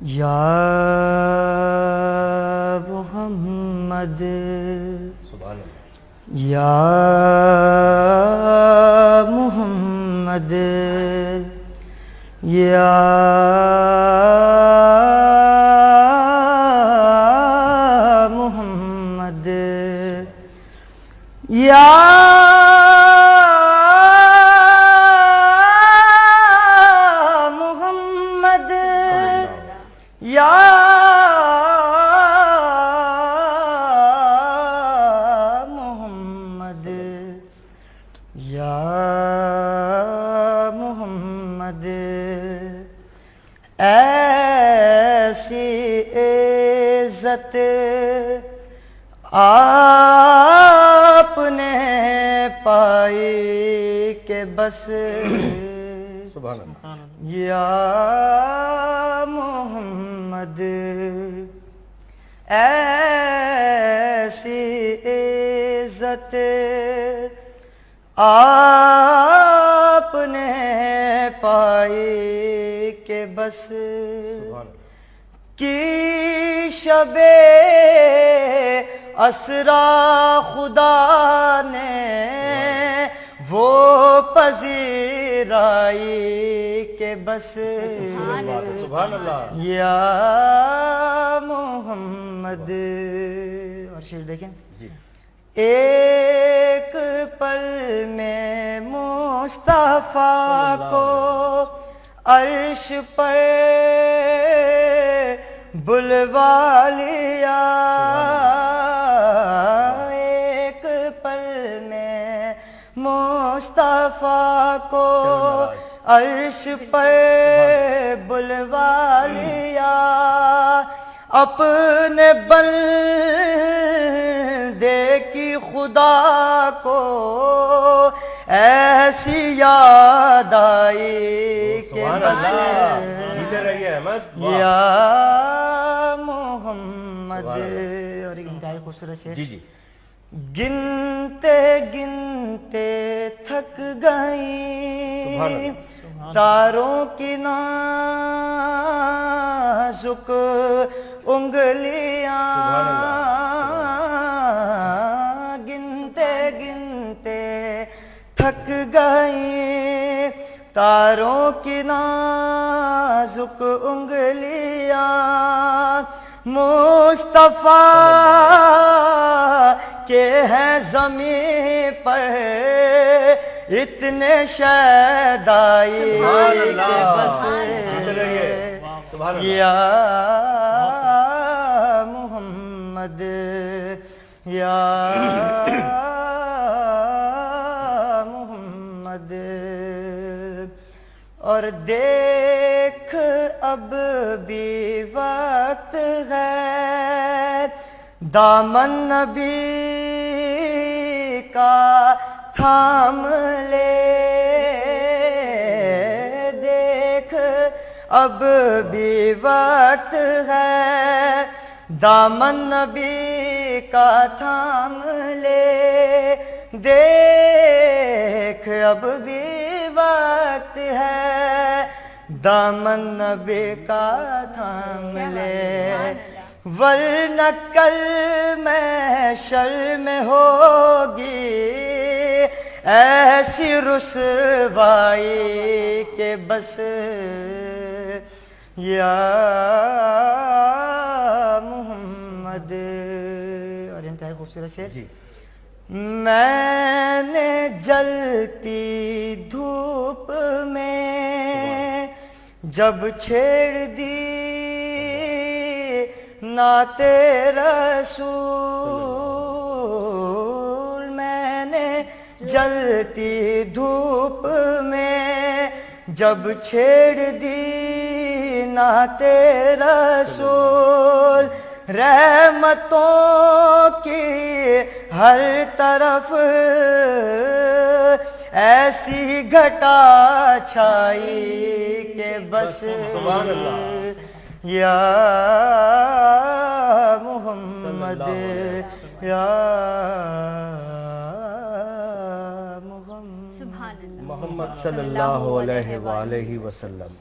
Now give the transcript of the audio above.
یا محمد سبحان اللہ. یا محمد یا محمد یا محمد یا محمد یا محمد ایسی عزت آپ نے پائی کہ بس سبحان اللہ. یا محمد ایسی عزت آپ نے پائی کہ بس سبحان اللہ. کی شب اسرا خدا نے وہ پذیرائی کہ بس سبحان اللہ. یا محمد. اور شعر دیکھیں. جی. ایک پل میں مصطفیٰ کو عرش پر بلوا لیا. ایک پل میں مصطفیٰ کو عرش پر بلوا لیا. اپنے بندے کی خدا کو ایسی یاد آئی کہ بس جیتے رہیے احمد. یا محمد. اور ایک انتہائی خوبصورت شعر. جی جی. گنتے گنتے تھک گئیں تاروں کی نازک انگلیاں. گنتے گنتے تھک گئیں تاروں کی نازک انگلیاں. مصطفیٰ کے ہیں زمین پر اتنے شیدائی کہ بس یا محمد یا محمد. اور دیکھ اب بھی وقت ہے دامن نبی کا تھام لے. دیکھ اب بھی وقت ہے دامن نبی کا تھام لے. دیکھ اب بھی وقت ہے دامن نبی کا تھام لے. ورنہ کل محشر میں ہوگی ایسی رسوائی کہ بس یا محمد. اور انتہائی خوبصورت شعر. جی. میں نے جلتی دھوپ میں جب چھیڑ دی نعت رسول. میں نے جلتی دھوپ میں جب چھیڑ دی نعت رسول. رحمتوں کی ہر طرف ایسی گھٹا چھائی کہ بس سبحان اللہ. یا محمد یا محمد محمد صلی اللہ علیہ وآلہ وسلم.